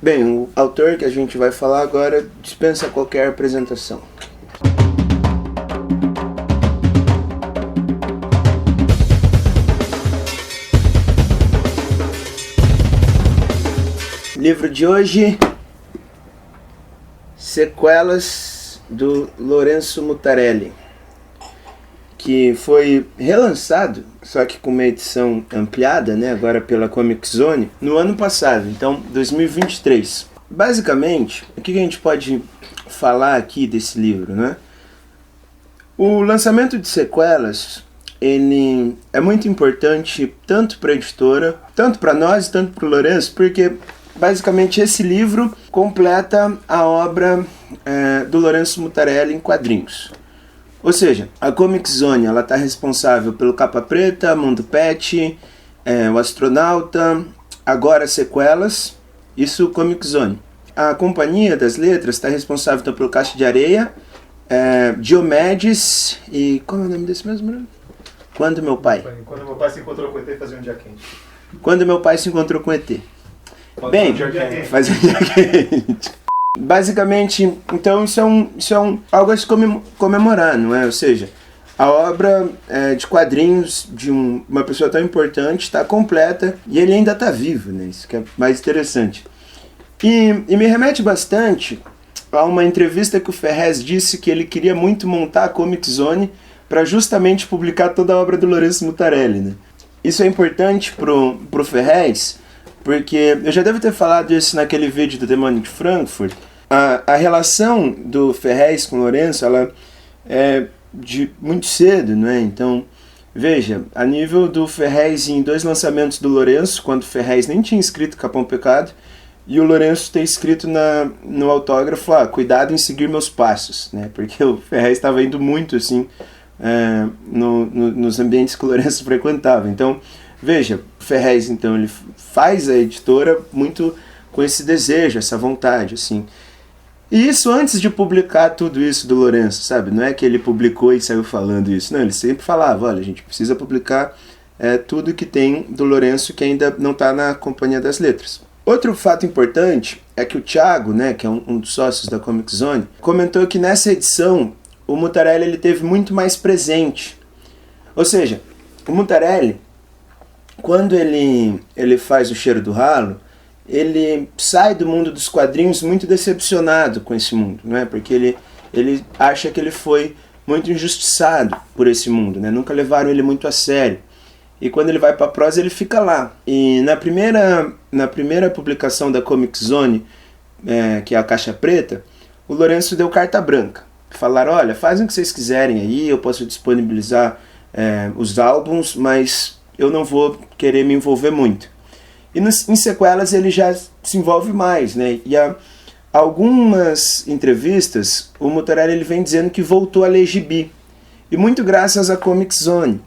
Bem, o autor que a gente vai falar agora dispensa qualquer apresentação. Livro de hoje, Sequelas, do Lourenço Mutarelli, que foi relançado, só que com uma edição ampliada, né, agora pela Comic Zone, no ano passado, então 2023. Basicamente, o que a gente pode falar aqui desse livro, né? O lançamento de Sequelas, ele é muito importante tanto para a editora, tanto para nós, tanto para o Lourenço, porque basicamente esse livro completa a obra do Lourenço Mutarelli em quadrinhos. Ou seja, a Comic Zone está responsável pelo Capa Preta, Mundo Pet, o Astronauta, agora Sequelas, isso Comic Zone. A Companhia das Letras está responsável então, pelo Caixa de Areia, Diomedes e... Como é o nome desse mesmo? Quando Meu Pai se encontrou com o ET e fazia um dia quente. Quando Meu Pai se encontrou com o ET. Bem, faz um dia quente. Basicamente, então isso é algo a se comemorar, não é? Ou seja, a obra de quadrinhos de uma pessoa tão importante está completa e ele ainda está vivo, né? Isso que é mais interessante. E me remete bastante a uma entrevista que o Ferrez disse que ele queria muito montar a Comic Zone para justamente publicar toda a obra do Lourenço Mutarelli, né? Isso é importante pro Ferrez, porque eu já devo ter falado isso naquele vídeo do Demônio de Frankfurt. A relação do Ferrez com o Lourenço, ela é de muito cedo, não é? Então, veja, a nível do Ferrez em 2 lançamentos do Lourenço, quando o Ferrez nem tinha escrito Capão Pecado, e o Lourenço ter escrito no autógrafo, cuidado em seguir meus passos, né? Porque o Ferrez estava indo muito, assim, nos ambientes que o Lourenço frequentava. Então, veja, o Ferrez, então, ele faz a editora muito com esse desejo, essa vontade, assim. E isso antes de publicar tudo isso do Lourenço, sabe? Não é que ele publicou e saiu falando isso. Não, ele sempre falava, olha, a gente precisa publicar tudo que tem do Lourenço que ainda não está na Companhia das Letras. Outro fato importante é que o Thiago, né, que é um dos sócios da Comic Zone, comentou que nessa edição o Mutarelli ele teve muito mais presente. Ou seja, o Mutarelli, quando ele faz O Cheiro do Ralo, ele sai do mundo dos quadrinhos muito decepcionado com esse mundo, não é? Porque ele acha que ele foi muito injustiçado por esse mundo, né? Nunca levaram ele muito a sério. E quando ele vai para a prosa, ele fica lá. E na primeira publicação da Comic Zone, que é a Caixa Preta, o Lourenço deu carta branca. Falaram, olha, fazem o que vocês quiserem aí, eu posso disponibilizar os álbuns, mas eu não vou querer me envolver muito. E em Sequelas ele já se envolve mais, né? E há algumas entrevistas, o Mutarelli ele vem dizendo que voltou a ler gibi. E muito graças à Comic Zone.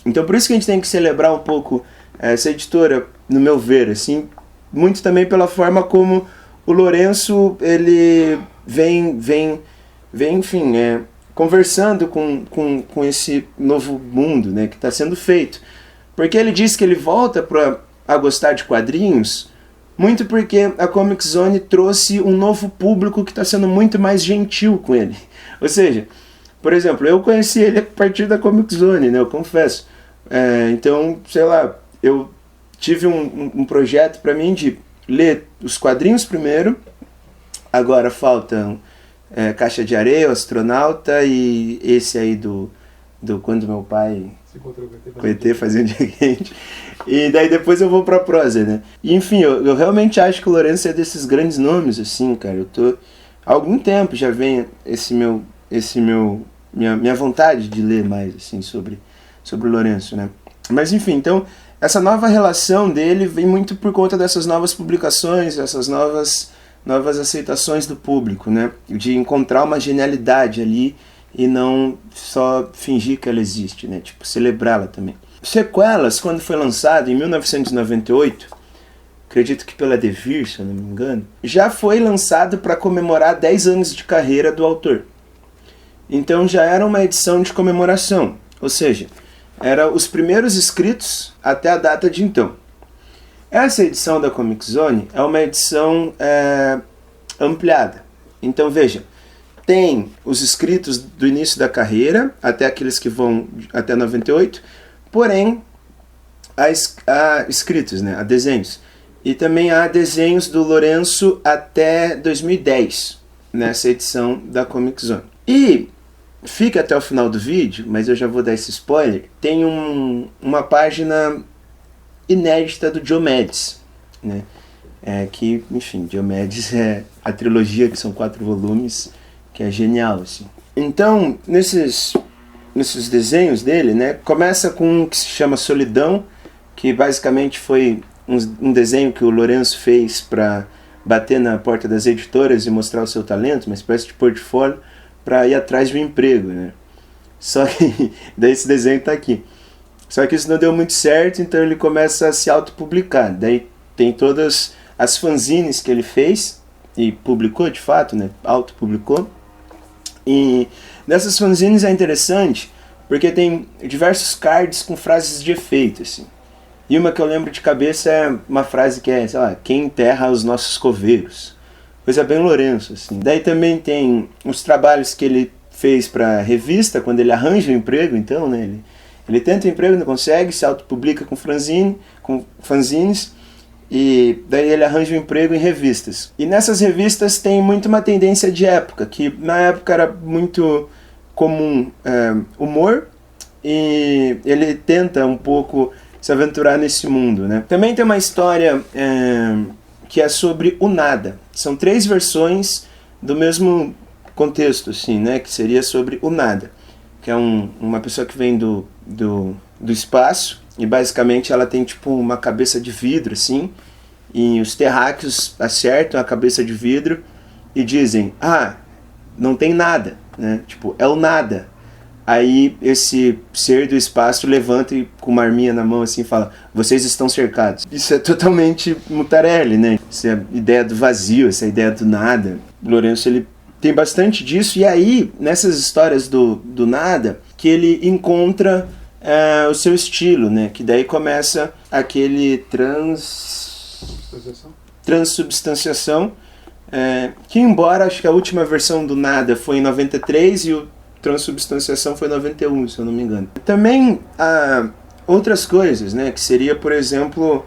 Então por isso que a gente tem que celebrar um pouco essa editora, no meu ver, assim, muito também pela forma como o Lourenço ele vem enfim, conversando com esse novo mundo, né, que está sendo feito. Porque ele diz que ele volta a gostar de quadrinhos muito porque a Comic Zone trouxe um novo público que está sendo muito mais gentil com ele. Ou seja, por exemplo, eu conheci ele a partir da Comic Zone, né, eu confesso. Então, sei lá, eu tive um projeto para mim de ler os quadrinhos primeiro, agora faltam Caixa de Areia, o Astronauta e esse aí do Quando Meu Pai se encontrou com o ET fazia um dia quente. E daí depois eu vou pra prosa, né? E, enfim, eu realmente acho que o Lourenço é desses grandes nomes, assim, cara. Eu tô... Há algum tempo já vem minha vontade de ler mais, assim, sobre o Lourenço, né? Mas, enfim, então, essa nova relação dele vem muito por conta dessas novas publicações, essas novas aceitações do público, né? De encontrar uma genialidade ali e não só fingir que ela existe, né? Tipo, celebrá-la também. Sequelas, quando foi lançado em 1998, acredito que pela Devir, se eu não me engano, já foi lançado para comemorar 10 anos de carreira do autor. Então já era uma edição de comemoração, ou seja, eram os primeiros escritos até a data de então. Essa edição da Comic Zone é uma edição ampliada. Então veja, tem os escritos do início da carreira, até aqueles que vão até 98, porém há escritos, né, há desenhos. E também há desenhos do Lourenço até 2010, nessa edição da Comic Zone. E fica até o final do vídeo, mas eu já vou dar esse spoiler, tem uma página inédita do Diomedes, né? Que, enfim, Diomedes é a trilogia, que são 4 volumes, que é genial, assim. Então, nesses desenhos dele, né, começa com um que se chama Solidão, que basicamente foi um desenho que o Lourenço fez para bater na porta das editoras e mostrar o seu talento, uma espécie de portfólio para ir atrás de um emprego, né? Só que daí esse desenho está aqui. Só que isso não deu muito certo, então ele começa a se autopublicar. Daí tem todas as fanzines que ele fez e publicou de fato, né? Autopublicou. E nessas fanzines é interessante porque tem diversos cards com frases de efeito, assim. E uma que eu lembro de cabeça é uma frase que é, sei lá, quem enterra os nossos coveiros. Coisa bem Lourenço, assim. Daí também tem os trabalhos que ele fez para revista, quando ele arranja um emprego, então, né? Ele tenta um emprego, não consegue, se autopublica com fanzines, e daí ele arranja um emprego em revistas. E nessas revistas tem muito uma tendência de época, que na época era muito comum humor, e ele tenta um pouco se aventurar nesse mundo, né? Também tem uma história que é sobre o nada. São 3 versões do mesmo contexto, assim, né? Que seria sobre o nada, que é uma pessoa que vem do espaço e basicamente ela tem tipo uma cabeça de vidro, assim, e os terráqueos acertam a cabeça de vidro e dizem, não tem nada, né? Tipo, é o nada. Aí esse ser do espaço levanta e com uma arminha na mão assim fala, vocês estão cercados. Isso é totalmente Mutarelli, né? Essa ideia do vazio, essa ideia do nada. O Lourenço, ele tem bastante disso, e aí, nessas histórias do nada, que ele encontra o seu estilo, né? Que daí começa aquele transubstanciação, que embora acho que a última versão do nada foi em 93 e o transubstanciação foi em 91, se eu não me engano. Também há outras coisas, né? Que seria, por exemplo,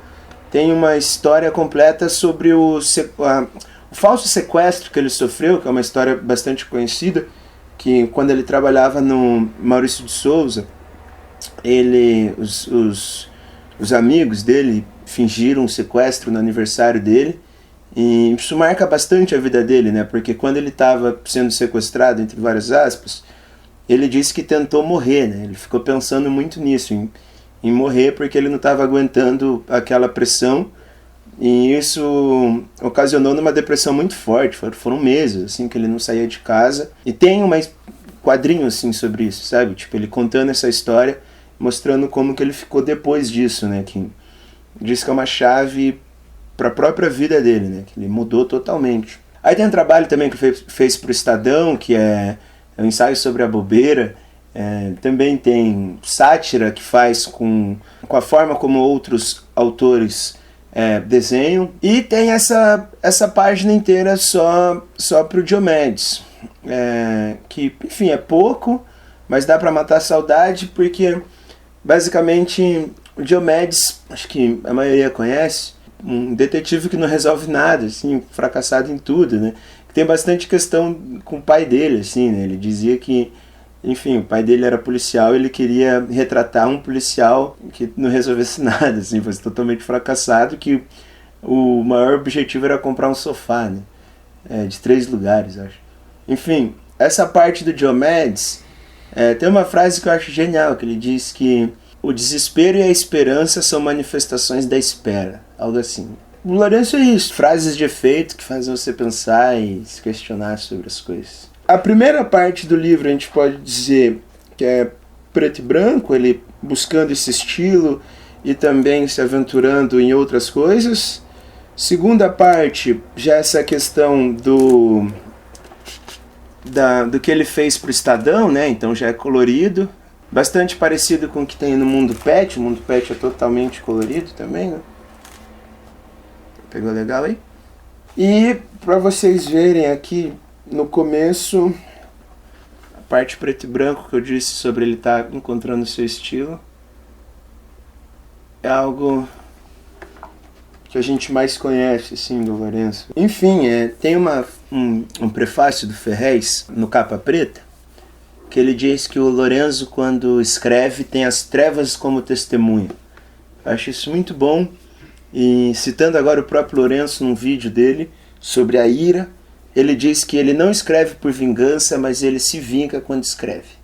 tem uma história completa sobre o falso sequestro que ele sofreu, que é uma história bastante conhecida, que quando ele trabalhava no Maurício de Souza, os amigos dele fingiram um sequestro no aniversário dele, e isso marca bastante a vida dele, né? Porque quando ele estava sendo sequestrado, entre várias aspas, ele disse que tentou morrer, né? Ele ficou pensando muito nisso, em morrer, porque ele não estava aguentando aquela pressão, e isso ocasionou numa depressão muito forte. Foram meses assim que ele não saía de casa, e tem um quadrinho assim sobre isso, sabe? Tipo, ele contando essa história, mostrando como que ele ficou depois disso, né? Que diz que é uma chave para a própria vida dele, né? Que ele mudou totalmente. Aí tem um trabalho também que fez para o Estadão, que é um ensaio sobre a bobeira. Também tem sátira que faz com a forma como outros autores desenham. E tem essa página inteira só para o Diomedes, que, enfim, é pouco, mas dá para matar a saudade, porque basicamente o Diomedes, acho que a maioria conhece, um detetive que não resolve nada, assim, fracassado em tudo, né? Tem bastante questão com o pai dele, assim, né? Ele dizia que, enfim, o pai dele era policial, ele queria retratar um policial que não resolvesse nada, assim, fosse totalmente fracassado, que o maior objetivo era comprar um sofá, né? De 3 lugares, acho. Enfim, essa parte do Diomedes, tem uma frase que eu acho genial, que ele diz que o desespero e a esperança são manifestações da espera, algo assim. O Lourenço é isso, frases de efeito que fazem você pensar e se questionar sobre as coisas. A primeira parte do livro a gente pode dizer que é preto e branco, ele buscando esse estilo e também se aventurando em outras coisas. Segunda parte, já essa questão do que ele fez para o Estadão, né? Então já é colorido, bastante parecido com o que tem no Mundo Pet. O Mundo Pet é totalmente colorido também, né? Pegou legal aí? E para vocês verem aqui no começo, a parte preto e branco que eu disse sobre ele estar encontrando o seu estilo, é algo que a gente mais conhece, assim, do Lourenço. Enfim, tem um prefácio do Ferrez, no Capa Preta, que ele diz que o Lourenço, quando escreve, tem as trevas como testemunha. Eu acho isso muito bom. E citando agora o próprio Lourenço num vídeo dele sobre a ira, ele diz que ele não escreve por vingança, mas ele se vinga quando escreve.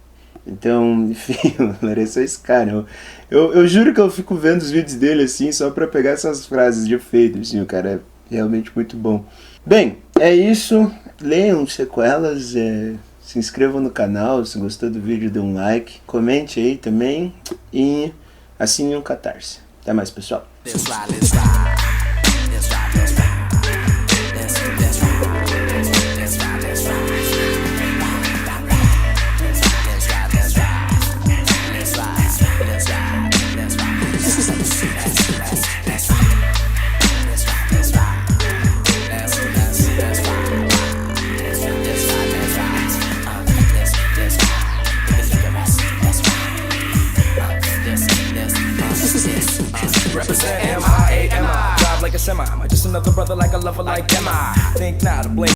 Então, enfim, o Lourenço é esse cara. Eu juro que eu fico vendo os vídeos dele assim, só pra pegar essas frases de efeito. Assim, o cara é realmente muito bom. Bem, é isso. Leiam Sequelas, se inscrevam no canal, se gostou do vídeo, dê um like. Comente aí também e assine um Catarse. Até mais, pessoal. Let's ride, let's ride. Let's ride, let's ride. Let's ride, let's ride. Let's ride, let's ride. Let's ride, let's ride. Let's ride, let's ride. Let's ride, let's ride. Let's ride. Represent M-I-A-M-I. Drive like a semi. Am I just another brother like a lover like M-I? Think not, blame.